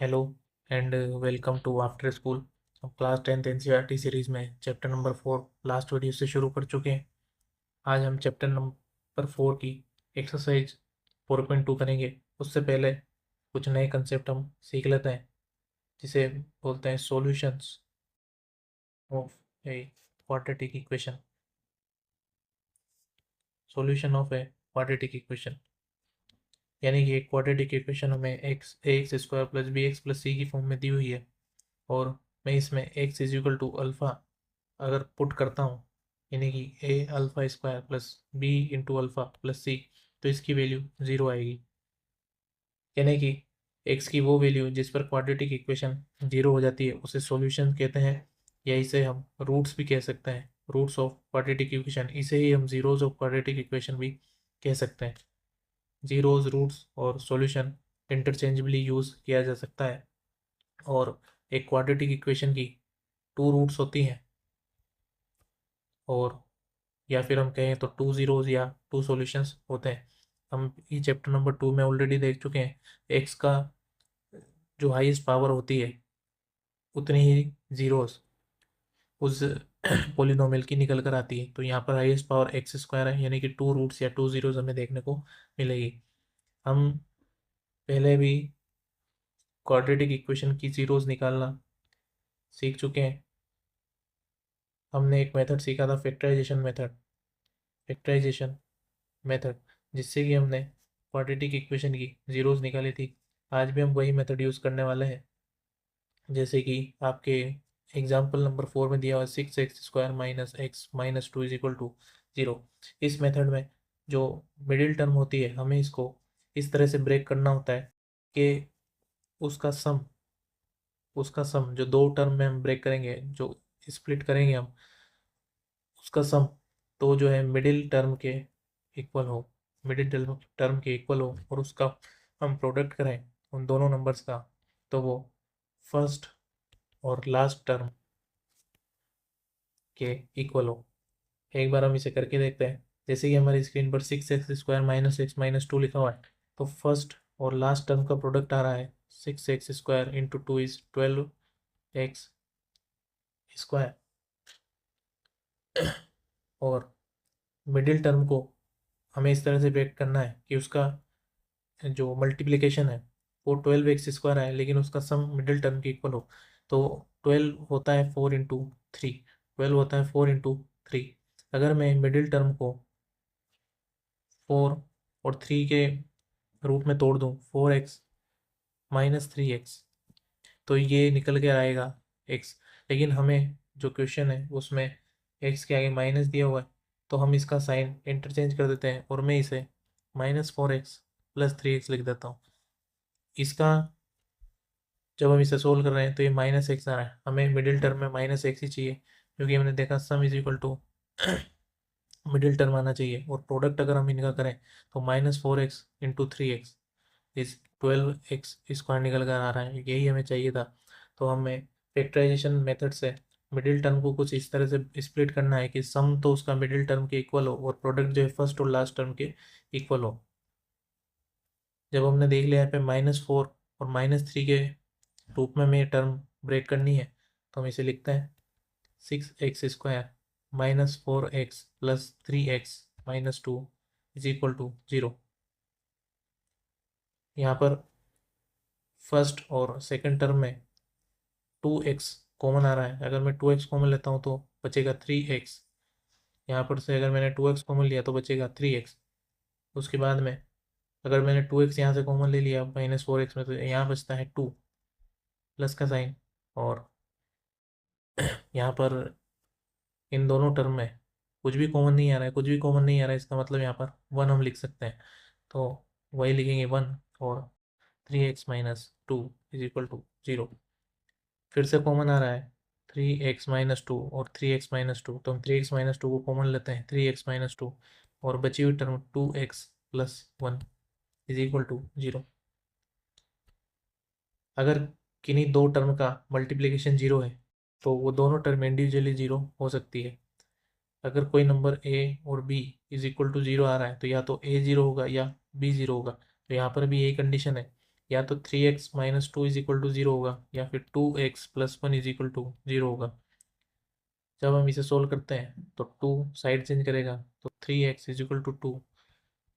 Hello and welcome to after school. हम class 10th NCERT series में chapter number 4 last video से शुरू कर चुके हैं। आज हम चैप्टर नंबर 4 की एक्सरसाइज 4.2 करेंगे। उससे पहले कुछ नए कंसेप्ट हम सीख लेते हैं, जिसे बोलते हैं solutions of a quadratic equation. Solution of a quadratic equation यानी कि एक क्वाड्रेटिक इक्वेशन हमें x a x square plus b x plus c की फॉर्म में दी हुई है, और मैं इसमें x is equal to alpha अगर पुट करता हूँ, यानी कि a alpha square plus b into alpha plus c, तो इसकी वैल्यू ज़ीरो आएगी। यानी कि एक्स की वो वैल्यू जिस पर क्वाड्रेटिक इक्वेशन ज़ीरो हो जाती है उसे सॉल्यूशन कहते हैं, या इसे हम रूट्स भी कह सकते हैं। रूट्स ऑफ क्वाड्रेटिक इक्वेशन, इसे ही हम जीरोज ऑफ क्वाड्रेटिक इक्वेशन भी कह सकते हैं। जीरोज, रूट्स और सॉल्यूशन इंटरचेंजेबली यूज़ किया जा सकता है। और एक क्वाड्रेटिक इक्वेशन की टू रूट्स होती हैं, और या फिर हम कहें तो टू जीरोज या टू सॉल्यूशंस होते हैं। हम ये चैप्टर नंबर 2 में ऑलरेडी देख चुके हैं। एक्स का जो हाईएस्ट पावर होती है उतनी ही जीरोस उस पोलिनोमियल की निकल कर आती है। तो यहाँ पर हाईएस्ट पावर एक्स स्क्वायर है, यानी कि टू रूट्स या टू जीरोज हमें देखने को मिलेगी। हम पहले भी क्वाड्रेटिक इक्वेशन की जीरोस निकालना सीख चुके हैं। हमने एक मेथड सीखा था, फैक्टराइजेशन मेथड, जिससे कि हमने क्वाड्रेटिक इक्वेशन की जीरोस निकाली थी। आज भी हम वही मेथड यूज़ करने वाले हैं, जैसे कि आपके एग्जाम्पल नंबर 4 में दिया हुआ 6x² minus x minus two is equal to zero. इस मेथड में जो मिडिल टर्म होती है, हमें इसको इस तरह से ब्रेक करना होता है कि उसका सम उसका सम जो दो टर्म में हम ब्रेक करेंगे, जो स्प्लिट करेंगे हम, उसका सम तो जो है मिडिल टर्म के इक्वल हो, मिडिल टर्म के इक्वल हो, और उसका हम प्रोडक्ट करें उन दोनों नंबर्स का, तो वो फर्स्ट और लास्ट टर्म के इक्वल हो। एक बार हम इसे करके देखते हैं। जैसे कि हमारी स्क्रीन पर 6x² minus x minus to लिखा हुआ है, तो फर्स्ट और लास्ट टर्म का प्रोडक्ट आ रहा है 6x² into two is 12x²। और मिडिल टर्म को हमें इस तरह से ब्रेक करना है कि उसका जो मल्टीप्लिकेशन है वो 12x² है, लेकिन उसका सम मिडिल टर्म के इक्वल हो। तो 12 होता है 4 इंटू 3, 12 होता है 4 इंटू 3। अगर मैं मिडिल टर्म को 4 और 3 के रूप में तोड़ दूँ, 4x माइनस 3x, तो ये निकल के आएगा x। लेकिन हमें जो क्वेश्चन है उसमें x के आगे माइनस दिया हुआ है, तो हम इसका साइन इंटरचेंज कर देते हैं, और मैं इसे -4x प्लस 3x लिख देता हूँ। इसका जब हम इसे सोल्व कर रहे हैं तो ये -x आ रहा है, हमें मिडिल टर्म में -x ही चाहिए, क्योंकि हमने देखा sum is equal to middle term आना चाहिए। और प्रोडक्ट अगर हम इनका करें तो -4x इंटू 3x इस 12x² निकल कर आ रहा है, यही हमें चाहिए था। तो हमें फैक्टराइजेशन मेथड से मिडिल टर्म को कुछ इस तरह से स्प्लिट करना है कि सम तो उसका मिडिल टर्म के इक्वल हो, और प्रोडक्ट जो है फर्स्ट और लास्ट टर्म के इक्वल हो। जब हमने देख लिया यहाँ पे -4 और -3 के रूप में हमें टर्म ब्रेक करनी है, तो हम इसे लिखते हैं 6x² minus 4x plus 3x minus two is equal to zero. यहाँ पर फर्स्ट और सेकंड टर्म में 2x कॉमन आ रहा है। अगर मैं 2x कॉमन लेता हूँ तो बचेगा 3x। यहाँ पर से अगर मैंने 2x कॉमन लिया तो बचेगा 3x। उसके बाद में अगर मैंने 2x यहाँ से कॉमन ले लिया -4x में, तो यहाँ बचता है 2 प्लस का साइन। और यहाँ पर इन दोनों टर्म में कुछ भी कॉमन नहीं आ रहा है, कुछ भी कॉमन नहीं आ रहा है, इसका मतलब यहाँ पर 1 हम लिख सकते हैं। तो वही लिखेंगे 1, और 3x minus two is equal to zero. फिर से कॉमन आ रहा है 3x-2 और 3x-2, तो हम 3x-2 को कॉमन लेते हैं, 3x-2, और बची हुई term 2x+1 is equal to zero. अगर किन्हीं दो टर्म का मल्टीप्लिकेशन ज़ीरो है तो वो दोनों टर्म इंडिविजुअली ज़ीरो हो सकती है। अगर कोई नंबर a और b is equal to zero आ रहा है, तो या तो a ज़ीरो होगा या b ज़ीरो होगा। तो यहाँ पर भी यही कंडीशन है, या तो 3x minus two is equal to 0 होगा या फिर 2x plus 1 is equal to 0 होगा। जब हम इसे सोल्व करते हैं तो 2 साइड चेंज करेगा तो 3x is equal to 2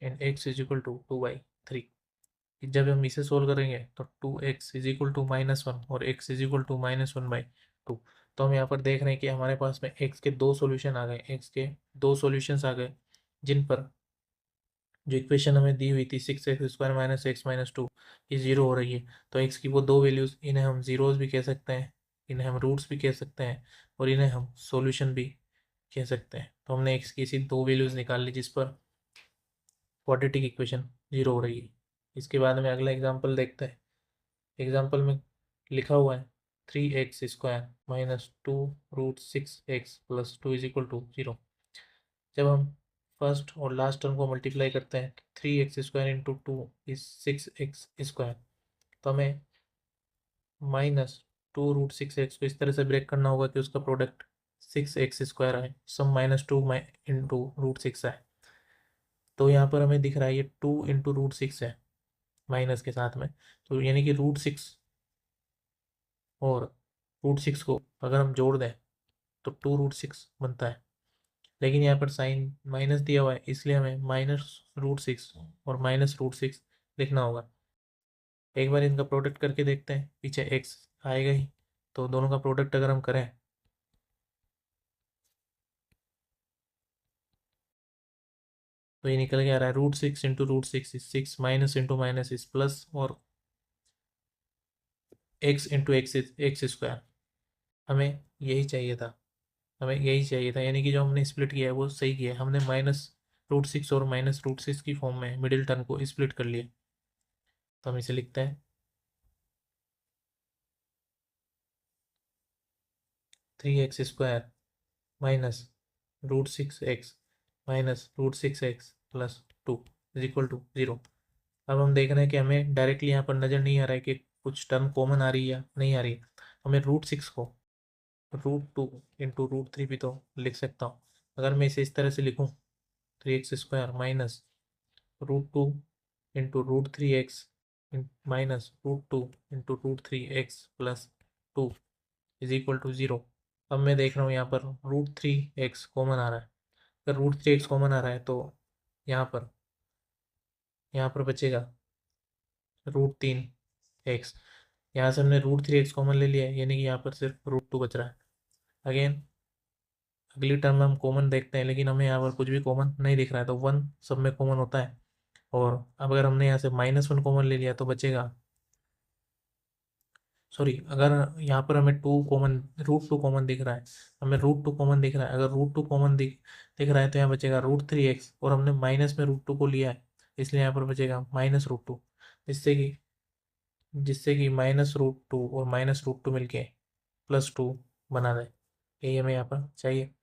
and x is equal to 2/3। जब हम इसे सोल्व करेंगे तो 2x इज इक्वल टू -1 और x इज इक्वल टू -1/2। तो हम यहाँ पर देख रहे हैं कि हमारे पास में x के दो सॉल्यूशन आ गए, x के दो सॉल्यूशंस आ गए जिन पर जो इक्वेशन हमें दी हुई थी 6x² minus x minus to ये जीरो हो रही है। तो x की वो दो वैल्यूज़, इन्हें हम जीरोज़ भी कह सकते हैं, इन्हें हम रूट्स भी कह सकते हैं और इन्हें हम सॉल्यूशन भी कह सकते हैं। तो हमने x की इसी दो वैल्यूज़ निकाल ली जिस पर क्वाड्रेटिक इक्वेशन जीरो हो रही है। इसके बाद में अगला एग्जाम्पल देखते हैं। एग्जाम्पल में लिखा हुआ है 3x² minus 2√6x plus 2 is equal to 0। जब हम फर्स्ट और लास्ट टर्म को मल्टीप्लाई करते हैं तो 3x² इंटू 2 इज 6x²। तो हमें -2√6x को इस तरह से ब्रेक करना होगा कि उसका प्रोडक्ट 6x² आए, सम -2 इंटू √6 आए। तो यहाँ पर हमें दिख रहा है ये 2 इंटू √6 है माइनस के साथ में, तो यानी कि √6 और √6 को अगर हम जोड़ दें तो 2√6 बनता है। लेकिन यहाँ पर साइन माइनस दिया हुआ है इसलिए हमें -√6 और -√6 लिखना होगा। एक बार इनका प्रोडक्ट करके देखते हैं, पीछे x आएगा ही, तो दोनों का प्रोडक्ट अगर हम करें तो ये निकल के आ रहा है √6 into √6 is 6 minus into minus is plus और x into x is x²। हमें यही चाहिए था, हमें यही चाहिए था, यानी कि जो हमने स्प्लिट किया है वो सही किया है। हमने -√6 और -√6 की फॉर्म में मिडिल टर्म को स्प्लिट कर लिया। तो हम इसे लिखते हैं 3x² minus √6x minus √6x plus 2 is equal to 0। अब हम देख रहे हैं कि हमें डायरेक्टली यहाँ पर नज़र नहीं आ रहा है कि कुछ टर्म कॉमन आ रही है या नहीं आ रही है। हमें √6 को √2 इंटू √3 भी तो लिख सकता हूँ। अगर मैं इसे इस तरह से लिखूँ 3x² minus √2 into √3x minus √2 into √3x plus 2 is equal to 0। अब मैं देख रहा हूँ यहाँ पर √3x कॉमन आ रहा है। अगर √3x कॉमन आ रहा है तो यहाँ पर बचेगा √3x। यहाँ से हमने √3x कॉमन ले लिया है यानी कि यहाँ पर सिर्फ √2 बच रहा है। अगेन अगली टर्म में हम कॉमन देखते हैं लेकिन हमें यहाँ पर कुछ भी कॉमन नहीं दिख रहा है, तो 1 सब में कॉमन होता है। और अब अगर हमने यहाँ से -1 कॉमन ले लिया तो बचेगा, सॉरी, अगर यहाँ पर हमें √2 कॉमन दिख रहा है, हमें √2 कॉमन दिख रहा है, अगर √2 कॉमन दिख रहा है तो यहाँ बचेगा √3x और हमने माइनस में √2 को लिया है इसलिए यहाँ पर बचेगा -√2, जिससे कि -√2 और -√2 मिलके +2 बना दे। यही हमें यहाँ पर चाहिए।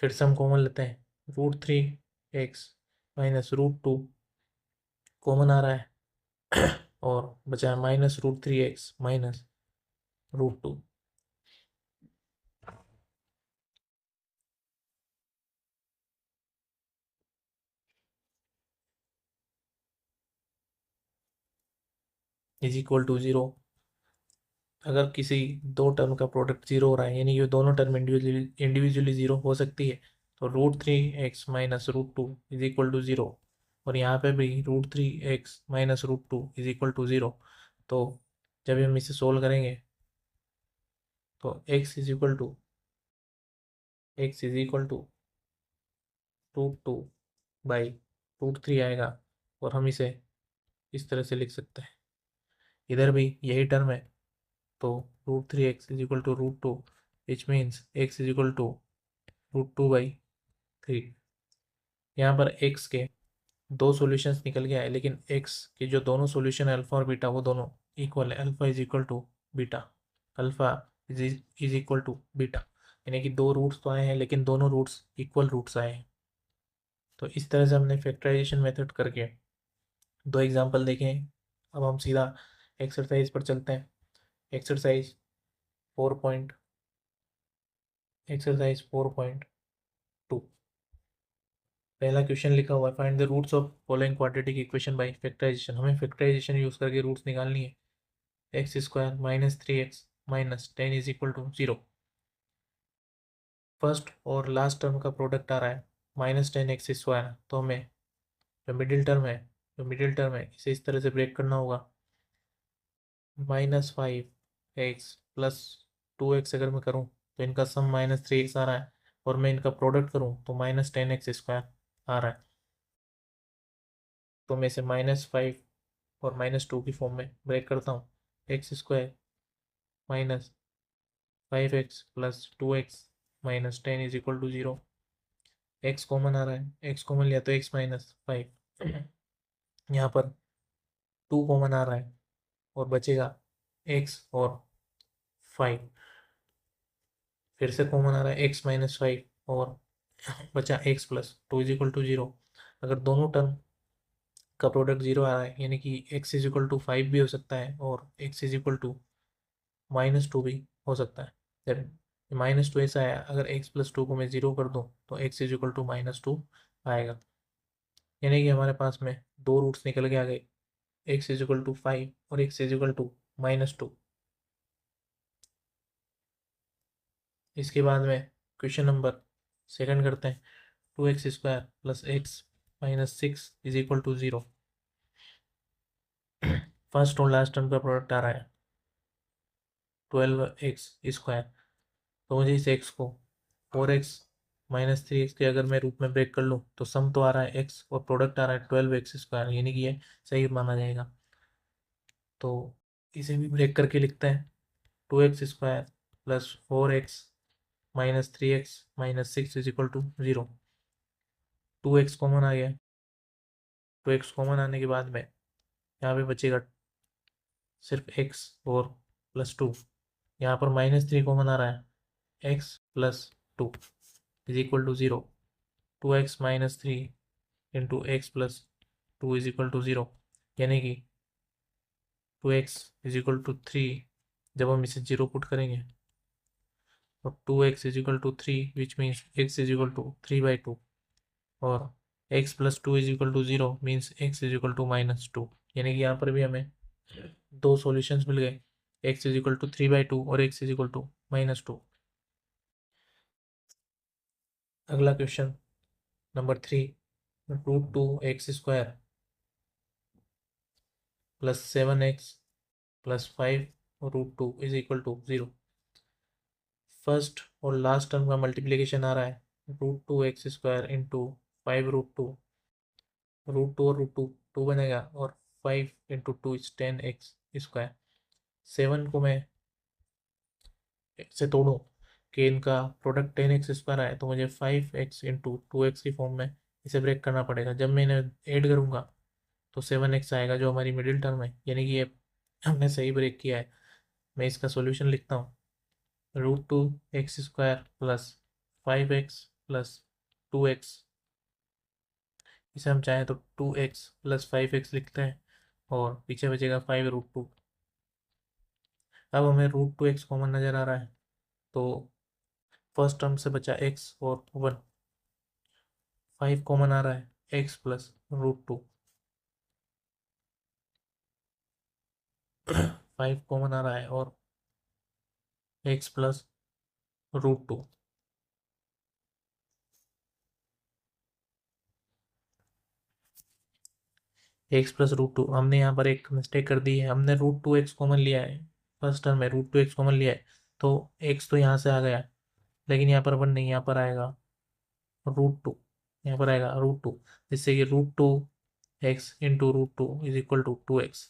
फिर से हम कॉमन लेते हैं, √3x माइनस √2 कॉमन आ रहा है और बचा है -√3x minus √2 is equal to 0। अगर किसी दो टर्म का प्रोडक्ट जीरो हो रहा है यानी कि दोनों टर्म इंडिविजुअली जीरो हो सकती है, तो √3x minus √2 is equal to 0। और यहाँ पे भी √3x minus √2 is equal to 0। तो जब हम इसे सोल्व करेंगे तो x इज इक्वल टू √2/√3 आएगा और हम इसे इस तरह से लिख सकते हैं। इधर भी यही टर्म है, तो √3x is equal to √2 which means x is equal to √2/3। यहाँ पर x के दो सॉल्यूशंस निकल गया है लेकिन x के जो दोनों सॉल्यूशन है अल्फा और बीटा वो दोनों इक्वल है। Alpha is equal to beta, alpha is equal to beta, यानी कि दो रूट्स तो आए हैं लेकिन दोनों रूट्स इक्वल रूट्स आए हैं। तो इस तरह से हमने फैक्टराइजेशन मेथड करके दो एग्जाम्पल देखें। अब हम सीधा एक्सरसाइज पर चलते हैं। Exercise 4 exercise 4.2। पहला क्वेश्चन लिखा हुआ है find the roots of following quadratic equation by factorization. हमें फैक्टराइजेशन यूज करके रूट्स निकालनी है। X square minus 3x minus 10 is equal to 0। First और लास्ट टर्म का प्रोडक्ट आ रहा है -10x²। तो हमें जो मिडिल टर्म है इसे इस तरह से ब्रेक करना होगा। -5x प्लस 2x अगर मैं करूँ तो इनका सम -3x आ रहा है, और मैं इनका प्रोडक्ट करूँ तो -10x² आ रहा है। तो मैं इसे -5 और -2 की फॉर्म में ब्रेक करता हूँ। x² minus 5x plus 2x minus 10 is equal to 0। x common आ रहा है, x कॉमन लिया तो x माइनस 5, यहाँ पर 2 कॉमन आ रहा है और बचेगा x और 5। फिर से कॉमन आ रहा है x माइनस 5 और बचा x plus 2 is equal to 0। अगर दोनों टर्म का प्रोडक्ट 0 आ रहा है यानी कि x इज इक्वल टू 5 भी हो सकता है और x इज इक्वल टू -2 भी हो सकता है। जब -2 ऐसा है, अगर x प्लस 2 को मैं 0 कर दूँ तो x इज इक्वल टू -2 आएगा। यानी कि हमारे पास में दो रूट्स निकल के आ गए, x इज इक्वल टू 5 और x इज इक्वल टू -2। इसके बाद में क्वेश्चन नंबर सेकंड करते हैं। 2x² plus x minus 6 is equal to 0। First और लास्ट टर्म का प्रोडक्ट आ रहा है 12x²। तो मुझे इस x को 4x माइनस 3x के अगर मैं रूप में ब्रेक कर लूँ तो सम तो आ रहा है x और प्रोडक्ट आ रहा है 12x², यानी कि ये सही माना जाएगा। तो इसे भी ब्रेक करके लिखते हैं। 2x² plus 4x minus 3x minus 6 is equal to 0। 2x common आ गया। 2x कॉमन आने के बाद में यहाँ पे बचेगा सिर्फ x और प्लस 2। यहाँ पर -3 कॉमन आ रहा है, x plus 2 is equal to 0। 2x minus 3 into x plus 2 is equal to 0, यानी कि 2x इज इक्वल टू 3। जब हम इसे 0 पुट करेंगे तो 2x is equal to 3 which means x is equal to 3/2, और x plus 2 is equal to 0 means x is equal to -2। यानी कि यहाँ पर भी हमें दो सॉल्यूशंस मिल गए, x इज इक्वल टू 3/2 और x इज इक्वल टू -2। अगला question number 3, √2x² plus 7x plus 5 √2 is equal to 0। First और लास्ट टर्म का मल्टीप्लीकेशन आ रहा है √2x² इंटू 5 √2। √2 और √2 बनेगा और 5 इंटू 2 इज 10x²। 7 को मैं से तोड़ूं कि इनका प्रोडक्ट 10x² आए तो मुझे 5x इंटू 2x की फॉर्म में इसे ब्रेक करना पड़ेगा। जब मैं इन्हें ऐड करूँगा तो 7x आएगा जो हमारी मिडिल टर्म है, यानी कि ये हमने सही ब्रेक किया है। मैं इसका सॉल्यूशन लिखता हूँ। √2x² plus 5x plus 2x, इसे हम चाहें तो 2x प्लस 5x लिखते हैं और पीछे बचेगा 5 √2। अब हमें √2x कॉमन नज़र आ रहा है तो फर्स्ट टर्म से बचा x और 1। 5 कॉमन आ रहा है, x प्लस √2। 5 कॉमन आ रहा है और x प्लस √2। एक्स प्लस √2, हमने यहाँ पर एक मिस्टेक कर दी है, हमने √2x कॉमन लिया है। फर्स्ट टर्म में √2x कॉमन लिया है तो x तो यहाँ से आ गया, लेकिन यहाँ पर 1 नहीं, यहाँ पर आएगा √2। यहाँ पर आएगा √2, जिससे कि √2x into √2 is equal to 2x।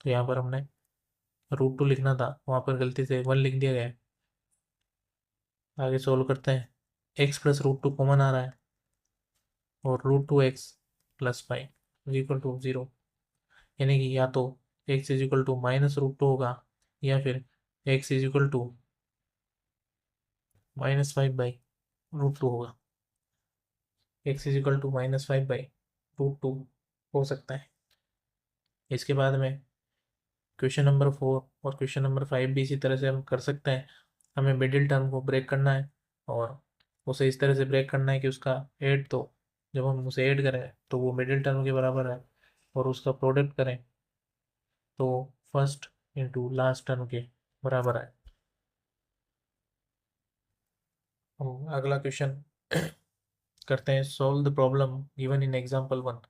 तो यहाँ पर हमने √2 लिखना था, वहाँ पर गलती से 1 लिख दिया गया है। आगे सोल्व करते हैं। x प्लस √2 कॉमन आ रहा है और √2x plus 5 is equal to 0, यानी कि या तो x इज इक्वल टू -√2 होगा या फिर x इज इक्वल टू -5/√2 होगा। x इज इक्वल टू -5/√2 हो सकता है। इसके बाद में क्वेश्चन नंबर 4 और क्वेश्चन नंबर 5 भी इसी तरह से हम कर सकते हैं। हमें मिडिल टर्म को ब्रेक करना है और उसे इस तरह से ब्रेक करना है कि उसका हेड तो जब हम उसे ऐड करें तो वो मिडिल टर्म के बराबर है, और उसका प्रोडक्ट करें तो फर्स्ट इंटू लास्ट टर्म के बराबर है। हम अगला क्वेश्चन करते हैं। Solve the problem given in example 1।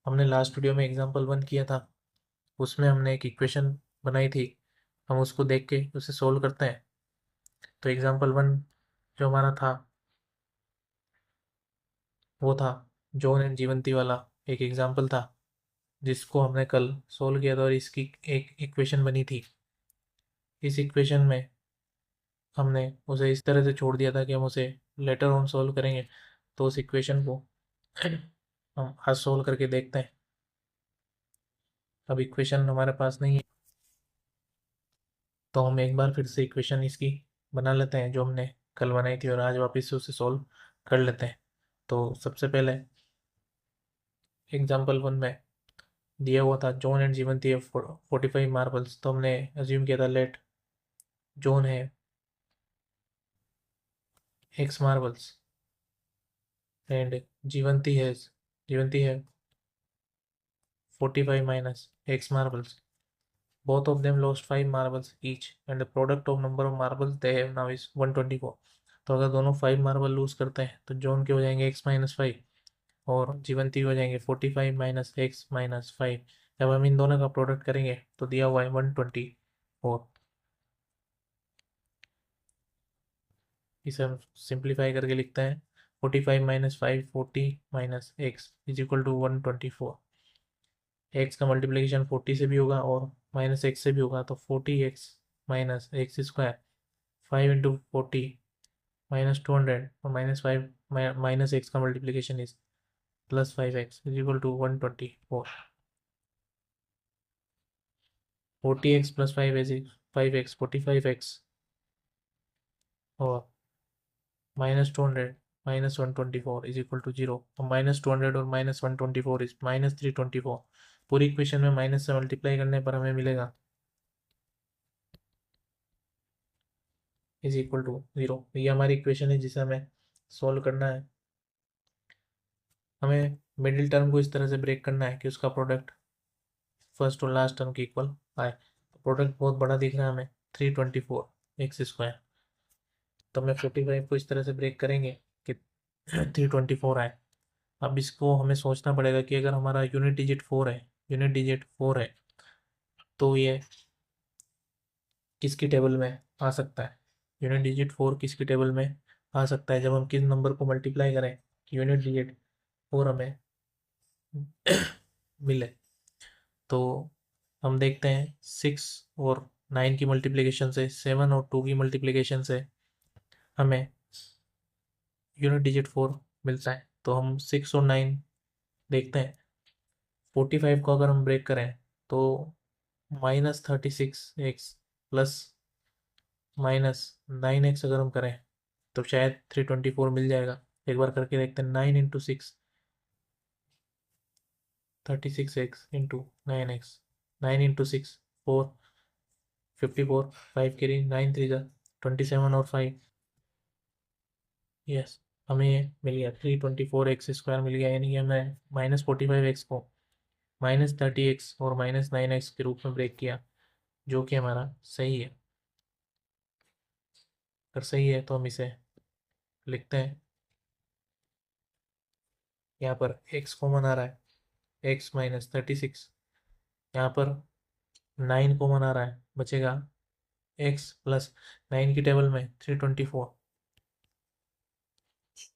हमने लास्ट वीडियो में एग्जाम्पल 1 किया था, उसमें हमने एक इक्वेशन बनाई थी, हम उसको देख के उसे सोल्व करते हैं। तो एग्जाम्पल 1 जो हमारा था वो था जॉन एंड जीवंती वाला एक एग्जाम्पल था, जिसको हमने कल सोल्व किया था, और इसकी एक इक्वेशन बनी थी। इस इक्वेशन में हमने उसे इस तरह से छोड़ दिया था कि हम उसे लेटर ऑन सोल्व करेंगे। तो उस इक्वेशन को हम आज सोल्व करके देखते हैं। अब इक्वेशन हमारे पास नहीं है, तो हम एक बार फिर से इक्वेशन इसकी बना लेते हैं जो हमने कल बनाई थी, और आज वापस से उसे सोल्व कर लेते हैं। तो सबसे पहले एग्जाम्पल 1 में दिया हुआ था जॉन एंड जीवंती है 45 मार्बल्स। तो हमने अज्यूम किया था लेट जॉन है एक्स मार्बल्स एंड जीवंती है 45 minus x marbles. Both of them lost 5 marbles each and the product of number of marbles they have now is 124। तो अगर दोनों 5 मार्बल लूज करते हैं तो जॉन के हो जाएंगे x माइनस 5, और जीवंती हो जाएंगे 45 माइनस एक्स माइनस 5। जब हम इन दोनों का प्रोडक्ट करेंगे तो दिया हुआ है 124। इसे हम सिंप्लीफाई करके लिखते हैं 45 minus 5 40 minus x is equal to 124। X का मल्टीप्लिकेशन 40 से भी होगा और माइनस एक्स से भी होगा, तो 40x minus x square 5 into 40 minus 200, और -5 माइनस एक्स का multiplication is plus 5x is equal to 124। 40x plus 5x 45x, और -200 माइनस 124 इज इक्वल टू 0। तो -200 और -124 इज -324। पूरी इक्वेशन में माइनस से मल्टीप्लाई करने पर हमें मिलेगा इज इक्वल टू 0। ये हमारी इक्वेशन है जिसे हमें सॉल्व करना है। हमें मिडिल टर्म को इस तरह से ब्रेक करना है कि उसका प्रोडक्ट फर्स्ट और लास्ट टर्म के इक्वल आए। प्रोडक्ट बहुत बड़ा दिख रहा है हमें 324 एक्स स्क्वायर, तो हमें 45 को इस तरह से ब्रेक करेंगे कि 324 आए। अब इसको हमें सोचना पड़ेगा कि अगर हमारा यूनिट डिजिट 4 है तो ये किसकी टेबल में आ सकता है। यूनिट डिजिट 4 किसकी टेबल में आ सकता है जब हम किस नंबर को मल्टीप्लाई करें कि यूनिट डिजिट 4 हमें मिले। तो हम देखते हैं 6 और 9 की मल्टीप्लिकेशन से, 7 और 2 की मल्टीप्लिकेशन से हमें यूनिट डिजिट 4 मिलता है। तो हम 6 और 9 देखते हैं। 45 को अगर हम ब्रेक करें तो -36x प्लस -9x अगर हम करें तो शायद 324 मिल जाएगा। एक बार करके देखते हैं। 9 × 6 36x इंटू 9x, 9 × 6 4 54, 5 कैरी 9 3 27 और 5। यस, हमें ये मिल गया 324x स्क्वायर मिल गया, यानी कि हमने -45x को -30x और -9x के रूप में ब्रेक किया, जो कि हमारा सही है। अगर सही है तो हम इसे लिखते हैं। यहाँ पर x कॉमन आ रहा है, x -36। यहाँ पर 9 कॉमन आ रहा है, बचेगा x प्लस 9 की टेबल में 324,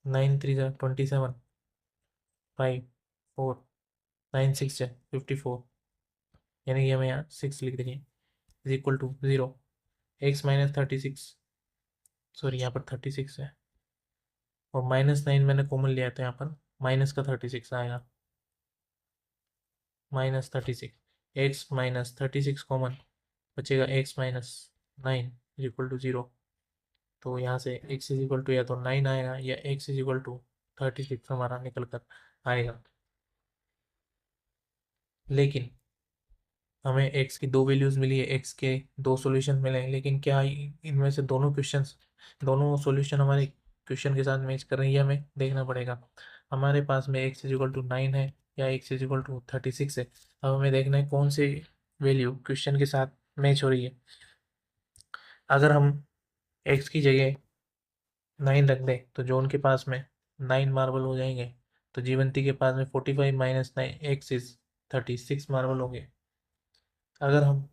9 3 27, 5 4 9 6 54, यानी कि हमें यहाँ 6 लिख देंगे is equal to 0। x -36, sorry यहाँ पर 36 है, और -9 मैंने कॉमन लिया था, यहाँ पर माइनस का 36 आएगा, -36। x -36 कॉमन, बचेगा x -9 इज इक्वल टू 0। तो यहाँ से x इज इक्वल टू या तो 9 आएगा या x इज इक्वल टू 36 हमारा निकल कर आएगा। लेकिन हमें x की दो वैल्यूज़ मिली है, x के दो सॉल्यूशन मिले हैं, लेकिन क्या इनमें से दोनों सॉल्यूशन हमारे क्वेश्चन के साथ मैच कर रही है, हमें देखना पड़ेगा। हमारे पास में x इज इक्वल टू 9 है या x इज इक्वल टू 36 है। अब हमें देखना है कौन सी वैल्यू क्वेश्चन के साथ मैच हो रही है। अगर हम x की जगह 9 रख दें तो जॉन के पास में 9 मार्बल हो जाएंगे, तो जीवंती के पास में 45 माइनस 9 x इज 36 मार्बल हो गए। अगर हम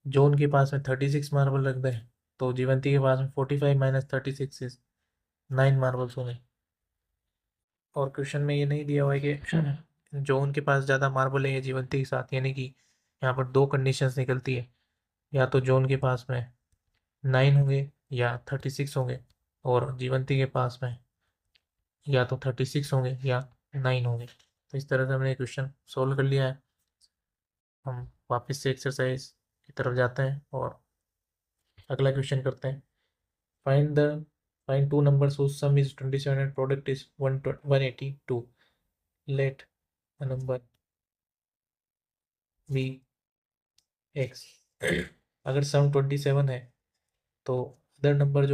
जॉन के पास में 36 मार्बल रख दें तो जीवंती के पास में 45 माइनस 36 इज 9 मार्बल्स होंगे। और क्वेश्चन में ये नहीं दिया हुआ है कि जो उनके पास ज़्यादा मार्बल है या जीवंती के साथ, यानी कि यहाँ पर दो कंडीशंस निकलती है, या तो जोन के पास में 9 होंगे या 36 होंगे, और जीवंती के पास में या तो 36 होंगे या 9 होंगे। तो इस तरह से हमने क्वेश्चन सोल्व कर लिया है। हम वापस से एक्सरसाइज की तरफ जाते हैं और अगला क्वेश्चन करते हैं। Find the find two numbers whose sum is 27 and product is 182. Let a number be x। अगर सम 27 है तो अदर नंबर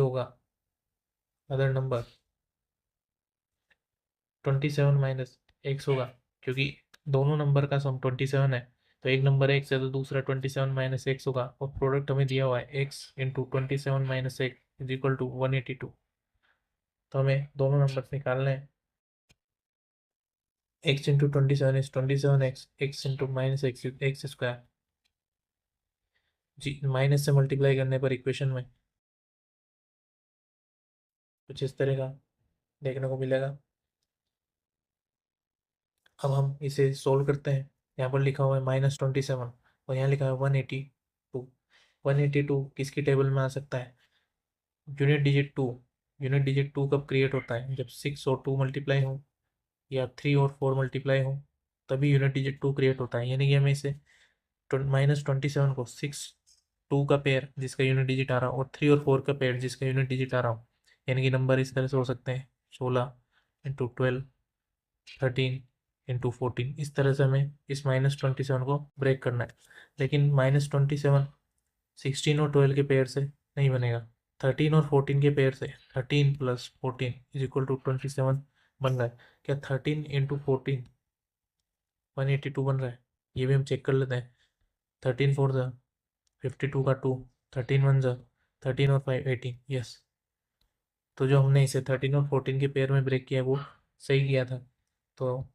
27 माइनस एक्स होगा, क्योंकि दोनों नंबर का सम 27 है, तो एक नंबर एक्स है तो दूसरा 27 माइनस एक्स होगा, और प्रोडक्ट हमें दिया हुआ है x into 27 minus x is equal to 182। तो हमें दोनों नंबर निकालने हैं। X into 27 is 27 x, x into minus x x square. जी माइनस से मल्टीप्लाई करने पर इक्वेशन में कुछ इस तरह का देखने को मिलेगा। अब हम इसे सोल्व करते हैं। यहाँ पर लिखा हुआ है -27 और यहाँ लिखा है 182। 182 किसकी टेबल में आ सकता है? यूनिट डिजिट टू कब क्रिएट होता है? जब 6 और 2 मल्टीप्लाई हो या 3 और 4 मल्टीप्लाई हो, तभी यूनिट डिजिट 2 क्रिएट होता है। यानी कि हमें इसे -27 को 6 2 का पेयर जिसका यूनिट डिजिट आ रहा हो और 3 और 4 का पेयर जिसका यूनिट डिजिट आ रहा हो, यानी कि नंबर इस तरह से हो सकते हैं 16 इंटू 12 13 इंटू 14। इस तरह से हमें इस -27 को ब्रेक करना है। लेकिन -27 16 और 12 के पेयर से नहीं बनेगा, 13 और 14 के पेयर से 13 प्लस 14 इज इक्वल टू 27 बन रहा है। क्या 13 इंटू 14 182 बन रहा है? ये भी हम चेक कर लेते हैं। 13 4 ज़ा 52 का 2, 13 1 ज़ा 13 और 5 18। यस, तो जो हमने इसे 13 और 14 के पेयर में ब्रेक किया वो सही किया था। तो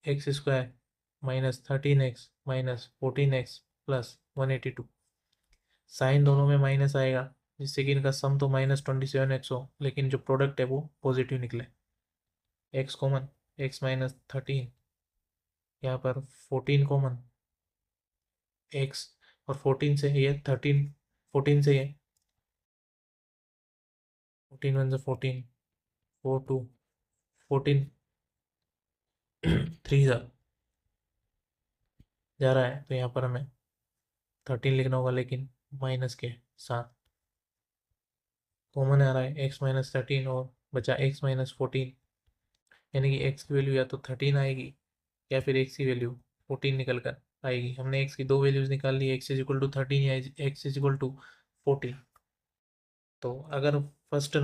x square minus 13x minus 14x plus 182। Sign दोनों में माइनस आएगा, जिससे कि इनका सम तो -27x हो, लेकिन जो प्रोडक्ट है वो पॉजिटिव निकले। x कॉमन, x माइनस 13, यहाँ पर 14 कॉमन, x और 14 से ये 13, 14 से ये 14 1 से 14 4 2 14 3 जा रहा है, तो यहाँ पर हमें 13 लिखना होगा, लेकिन माइनस के साथ। कॉमन आ रहा है x माइनस 13 और बचा x माइनस 14, यानी कि x की वैल्यू या तो 13 आएगी या फिर x की वैल्यू 14 निकल कर आएगी। हमने x की दो वैल्यूज निकाल ली, x इज इक्वल टू 13 या x इज इक्वल टू 14। तो अगर फर्स्ट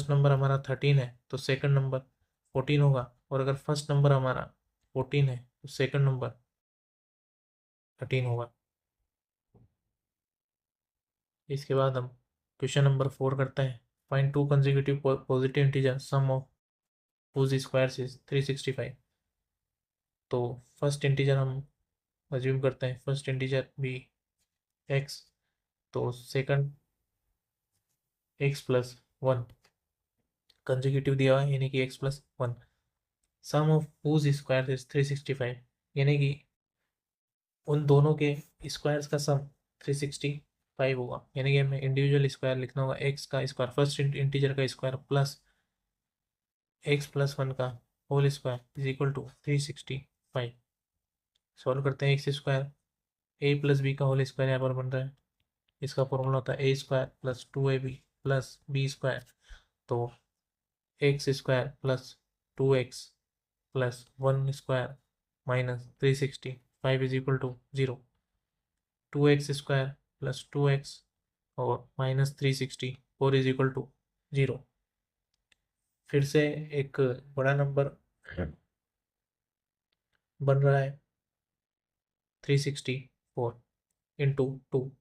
नंबर हमारा 13 है तो सेकंड नंबर 14 होगा, और अगर फर्स्ट नंबर हमारा 14 है तो सेकंड नंबर 13 होगा। इसके बाद हम क्वेश्चन नंबर 4 करते हैं। Find two consecutive positive integer sum of whose squares is 365। तो फर्स्ट इंटीजर हम अज्यूम करते हैं, फर्स्ट इंटीजर भी x, तो सेकंड x प्लस 1 कंसेक्यूटिव दिया हुआ है, यानी कि x plus 1। Sum of whose square is 365, यानी कि उन दोनों के स्क्वायर्स का सम 365 होगा। यानी कि हमें इंडिविजुअल स्क्वायर लिखना होगा, x का स्क्वायर फर्स्ट इंटीजर का स्क्वायर प्लस x प्लस 1 का whole square is equal to 365। Solve करते हैं। X square a plus b का होल स्क्वायर यहाँ पर बन रहा है, इसका फॉर्मूला होता है a square plus 2ab plus b square. तो x square plus 2x plus 1 square minus 365 is equal to 0। 2x square plus 2x और माइनस 364 इज इक्वल टू 0। फिर से एक बड़ा नंबर बन रहा है 364 इंटू टू।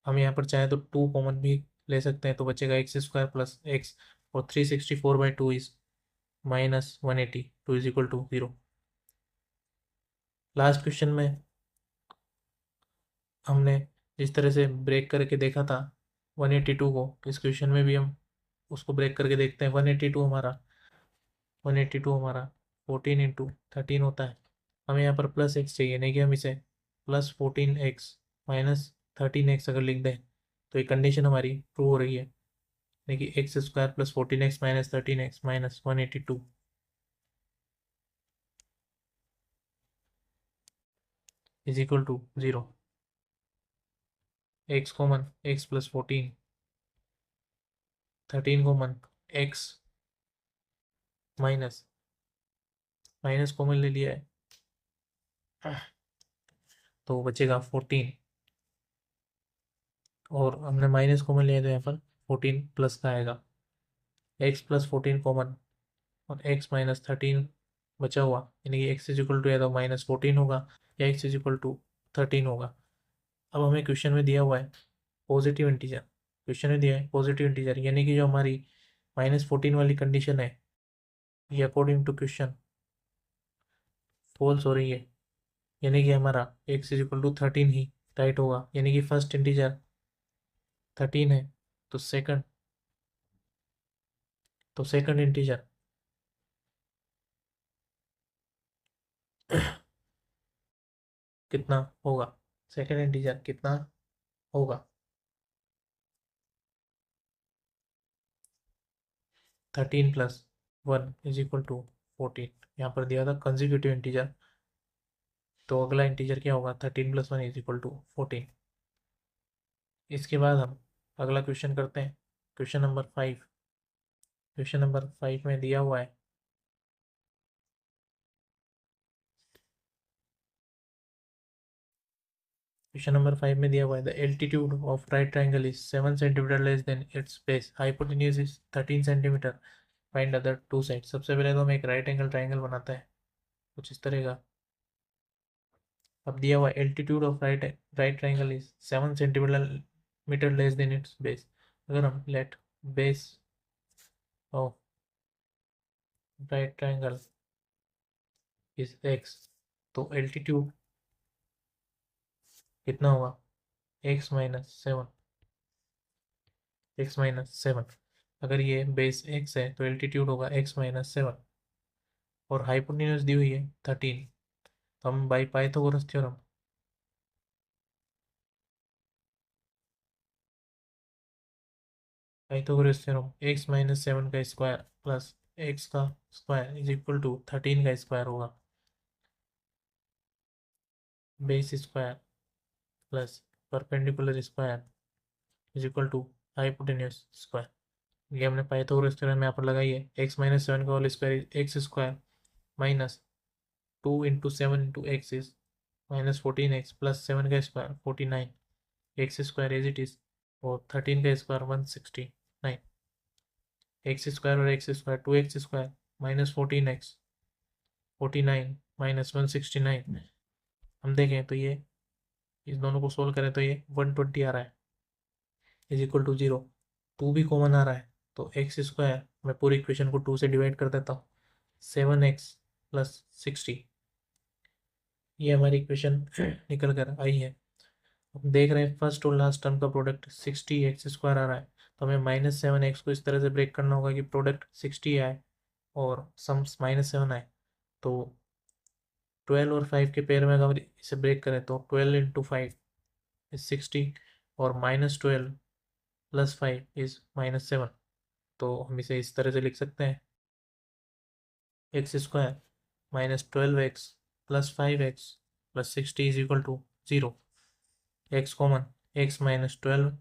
हम यहाँ पर चाहें तो टू कॉमन भी ले सकते हैं, तो बचेगा एक्स स्क्वायर प्लस एक्स, और 364/2 is -180, two is equal to 0। Last question में हमने जिस तरह से ब्रेक करके देखा था 182 को, इस क्वेश्चन में भी हम उसको ब्रेक करके देखते हैं। 182 हमारा 14 × 13 होता है। हमें यहाँ पर प्लस एक्स चाहिए, नहीं कि हम इसे +14x -13x अगर लिख दें तो ये कंडीशन हमारी ट्रू हो रही है, यानी कि x² + 14x - 13x - 182 इज equal to 0। x common x + 14, 13 common x minus minus common ले लिया है तो बचेगा 14, और हमने माइनस कॉमन लिया तो यहाँ पर 14 प्लस का आएगा। x + 14 कॉमन और x - 13 बचा हुआ, यानी कि x इज इक्वल टू या तो -14 होगा या x इज इक्वल टू 13 होगा। अब हमें क्वेश्चन में दिया हुआ है पॉजिटिव इंटीजर, क्वेश्चन में दिया है पॉजिटिव इंटीजर, यानी कि जो हमारी -14 वाली कंडीशन है ये अकॉर्डिंग टू क्वेश्चन फॉल्स हो रही है, यानी कि हमारा x इज इक्वल टू 13 ही राइट होगा, यानी कि फर्स्ट इंटीजर 13 है, तो सेकंड इंटीजर कितना होगा, सेकंड इंटीजर कितना होगा 13 + 1 इज इक्वल टू 14। यहाँ पर दिया था कंजिक्यूटिव इंटीजर, तो अगला इंटीजर क्या होगा 13 + 1 इज इक्वल टू 14। इसके बाद हम अगला क्वेश्चन करते हैं, क्वेश्चन नंबर 5। क्वेश्चन नंबर 5 में दिया हुआ है क्वेश्चन नंबर 5 में दिया हुआ है the altitude of right triangle is 7 centimetre less than its base, hypotenuse is 13 centimetre, find other two side. सबसे पहले तो हम एक राइट एंगल ट्राइंगल बनाता है कुछ इस तरह का। अब दिया हुआ altitude of right triangle is 7 centimetre less than its base. अगर हम let base of right triangle is x, तो एल्टीट्यूड कितना होगा x - 7। अगर ये बेस x है तो एल्टीट्यूड होगा x - 7, और हाइपोटेन्यूज दी हुई है 13, तो हम बाई पाइथागोरस थ्योरम x - 7 का स्क्वायर प्लस x का स्क्वायर इज इक्वल टू 13 का स्क्वायर होगा, base square plus perpendicular square is equal to hypotenuse square. ये हमने पाइथागोरस थ्योरम में यहाँ पर लगाई है। x - 7 का whole square x square minus 2 × 7 × x is -14x plus 7 का square 49 x square as it is, और 13 का स्क्वायर 169, एक्स स्क्वायर और एक्स स्क्वायर 2x² -14x 49 -169। हम देखें तो ये इस दोनों को सोल्व करें तो ये 120 आ रहा है इज इक्वल टू 0। 2 भी कॉमन आ रहा है तो x², मैं पूरी इक्वेशन को 2 से डिवाइड कर देता हूँ, 7x + 60, ये हमारी इक्वेशन निकल कर आई है। हम देख रहे हैं फर्स्ट और लास्ट टर्म का प्रोडक्ट 60x² आ रहा है, तो हमें -7x को इस तरह से ब्रेक करना होगा कि प्रोडक्ट 60 आए और सम्स -7 आए। तो 12 और 5 के पेयर में अगर इसे ब्रेक करें तो 12 × 5 इज 60, और -12 + 5 इज -7। तो हम इसे इस तरह से लिख सकते हैं x² -12x + 5x + 60 is equal to 0। x common x - 12,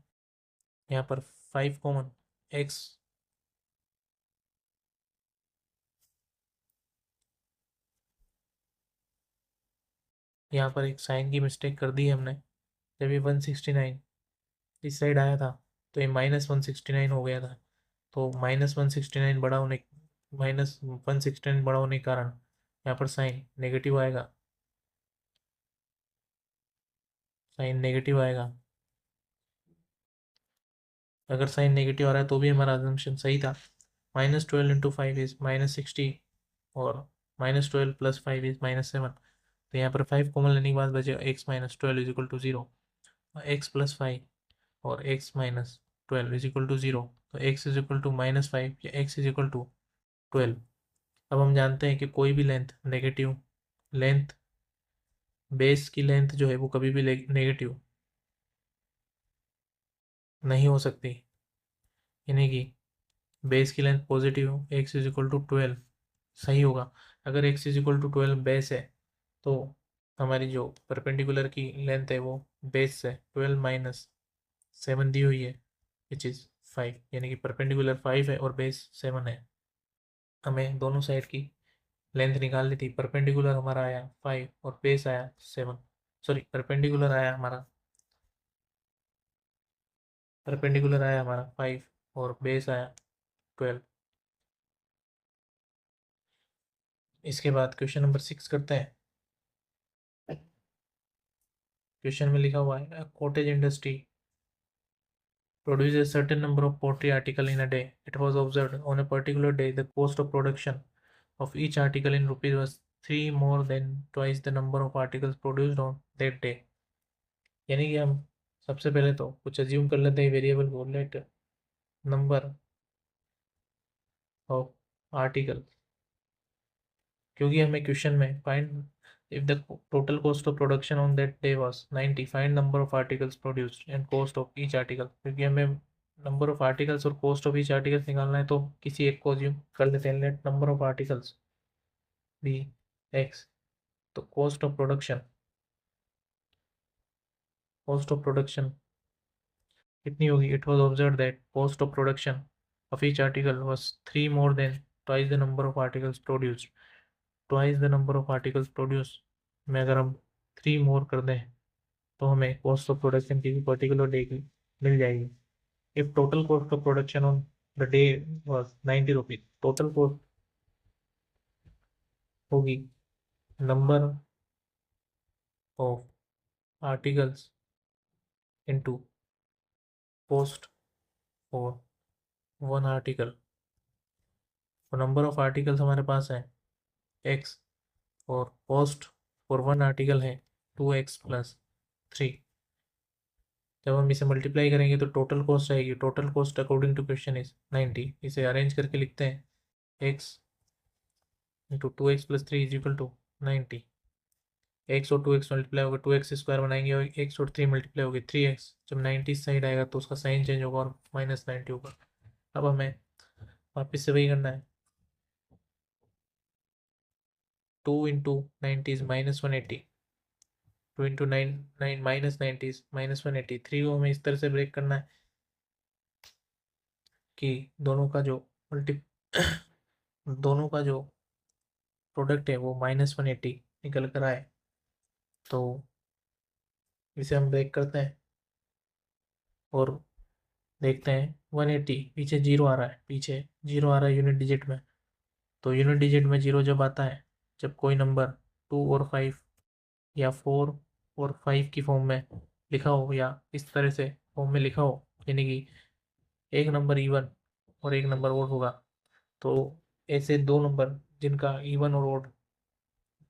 यहाँ पर 5 कॉमन x यहाँ पर एक साइन की मिस्टेक कर दी है हमने, जब ये 169 इस साइड आया था तो ये -169 हो गया था, तो -169 बड़ा होने -116 बड़ा होने के कारण यहाँ पर साइन नेगेटिव आएगा, साइन नेगेटिव आएगा। अगर साइन नेगेटिव आ रहा है तो भी हमारा अजम्पशन सही था। -12 इंटू 5 इज -60 और -12 + 5 इज -7। तो यहाँ पर 5 कॉमन लेने के बाद बचेगा x - 12 is equal to 0। x + 5 और x - 12 इज इक्वल टू 0। तो x इज इक्वल टू -5 या x इज इक्वल टू 12। अब हम जानते हैं कि कोई भी लेंथ नेगेटिव लेंथ, बेस की लेंथ जो है वो कभी भी नेगेटिव नहीं हो सकती, यानी कि बेस की लेंथ पॉजिटिव हो, x इज इक्वल टू 12 सही होगा। अगर x is equal to 12 base है तो हमारी जो परपेंडिकुलर की लेंथ है वो बेस से 12 - 7 दी हुई है, विच इज़ 5, यानी कि परपेंडिकुलर 5 है और बेस 7 है। हमें दोनों साइड की लेंथ निकालनी थी। परपेंडिकुलर हमारा आया 5 और बेस आया 7। सॉरी, परपेंडिकुलर आया हमारा 5 और बेस आया 12। इसके बाद क्वेश्चन नंबर 6 करते हैं। क्वेश्चन में लिखा हुआ है cottage industry produces a certain number of pottery article in a day. It was observed on a particular day the cost of production of each article in rupees was 3 more than twice the number of articles produced on that day. यानी कि हम सबसे पहले तो कुछ assume कर लेते हैं वेरिएबल को, लेट नंबर ऑफ आर्टिकल, क्योंकि हमें क्वेश्चन में find if the total cost of production on that day was 90, find number of articles produced and cost of each article। क्योंकि हमें नंबर ऑफ आर्टिकल्स और कॉस्ट ऑफ ईच आर्टिकल्स निकालना है तो किसी एक को अज्यूम कर लेते हैं, let number of articles be x. तो कॉस्ट ऑफ प्रोडक्शन कितनी होगी? It was observe that cost of production of each article was 3 more than twice the number of articles produced. Twice the number of articles produce में अगर हम 3 मोर कर दें तो हमें कॉस्ट ऑफ प्रोडक्शन की भी पर्टिकुलर डे की मिल जाएगी। If total cost of production on the day was 90 rupees, total cost होगी number of articles into cost for one article. और नंबर ऑफ आर्टिकल्स हमारे पास है x और कॉस्ट फॉर वन आर्टिकल है 2x + 3। जब हम इसे मल्टीप्लाई करेंगे तो टोटल कॉस्ट आएगी। Total cost according to question is 90। इसे अरेंज करके लिखते हैं x into 2x + 3 is equal to 90। x और 2x मल्टीप्लाई होगा 2x² बनाएंगे और x और 3 मल्टीप्लाई होगी 3x। जब 90 साइड आएगा तो उसका साइन चेंज होगा और -90 होगा। अब हमें वापस से वही करना है। 2 इंटू 90 इज -180, 2 इंटू 9 9 -90 इज -180। 3 को हमें इस तरह से ब्रेक करना है कि दोनों का जो मल्टी दोनों का जो प्रोडक्ट है वो -180 निकल कर आए। तो इसे हम ब्रेक करते हैं और देखते हैं 180 पीछे जीरो आ रहा है, पीछे जीरो आ रहा है यूनिट डिजिट में। तो यूनिट डिजिट में जीरो जब आता है जब कोई नंबर 2 और 5 या 4 और 5 की फॉर्म में लिखा हो या इस तरह से फॉर्म में लिखा हो, यानी कि एक नंबर इवन और एक नंबर ओड होगा। तो ऐसे दो नंबर जिनका इवन और ओड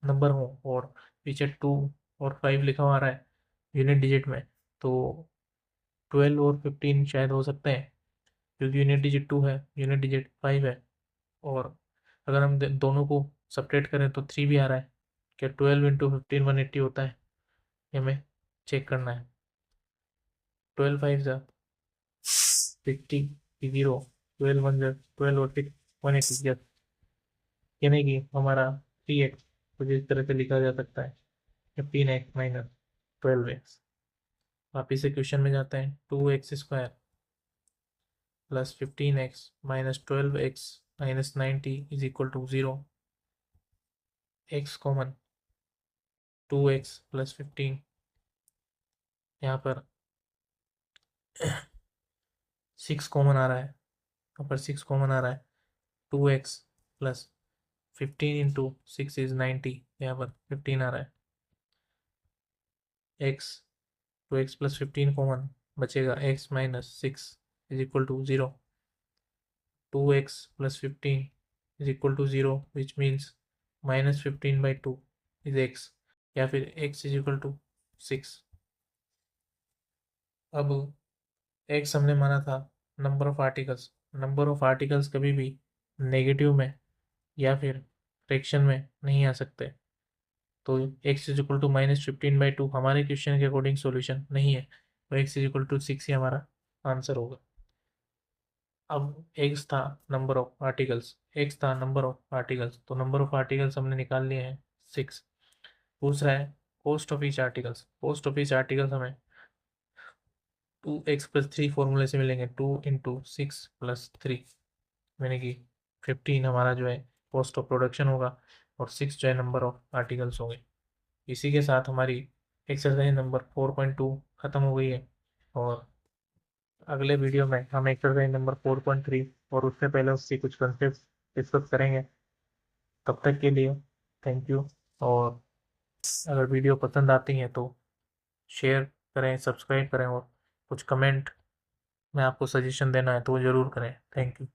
नंबर हो और पीछे 2 और 5 लिखा हुआ आ रहा है यूनिट डिजिट में, तो 12 और 15 शायद हो सकते हैं, क्योंकि यूनिट डिजिट 2 है, यूनिट डिजिट 5 है। और अगर हम दोनों को सपरेट करें तो 3 भी आ रहा है। क्या 12 इंटू 15 180 होता है? ये हमें चेक करना है। 12 5 ज़ा 50 0, 12 1 ज़ा 12 और 6 180। यस, यानी कि हमारा 3x कुछ इस तरह से लिखा जा सकता है 15x - 12x। वापिस से क्वेश्चन में जाते हैं। 2x² + 15x - 12x - 90 is equal to 0। x common 2x + 15, यहाँ पर 6 कॉमन आ रहा है, यहाँ पर 6 कॉमन आ रहा है। 2x प्लस 15 इंटू 6 इज 90, यहाँ पर 15 आ रहा है। एक्स, तो एक्स प्लस 15 कॉमन बचेगा, x minus 6 is equal to 0। 2x plus 15 is equal to 0, which means minus 15/2 is x, या फिर x is equal to 6। अब x हमने माना था number of articles. Number of articles कभी भी नेगेटिव में या फिर फ्रैक्शन में नहीं आ सकते, तो x इज इक्वल टू -15/2 हमारे क्वेश्चन के अकॉर्डिंग सॉल्यूशन नहीं है, तो x इज इक्वल टू 6 ही हमारा आंसर होगा। अब एक्स था नंबर ऑफ आर्टिकल्स, एक्स था नंबर ऑफ आर्टिकल्स, तो नंबर ऑफ आर्टिकल्स हमने निकाल लिए हैं 6। पूछ रहा है cost of each articles. Cost of each articles हमें 2x+3 फॉर्मूले से मिलेंगे, 2 × 6 + 3 यानी कि 15 हमारा जो है कॉस्ट ऑफ प्रोडक्शन होगा, और 6 जो है नंबर ऑफ आर्टिकल्स होंगे। इसी के साथ हमारी एक्सरसाइज नंबर 4.2 ख़त्म हो गई है, और अगले वीडियो में हम एक्सरसाइज नंबर 4.3 और उससे पहले उसके कुछ कंसेप्ट डिस्कस करेंगे। तब तक के लिए थैंक यू, और अगर वीडियो पसंद आती है तो शेयर करें, सब्सक्राइब करें, और कुछ कमेंट में आपको सजेशन देना है तो वो ज़रूर करें। Thank you.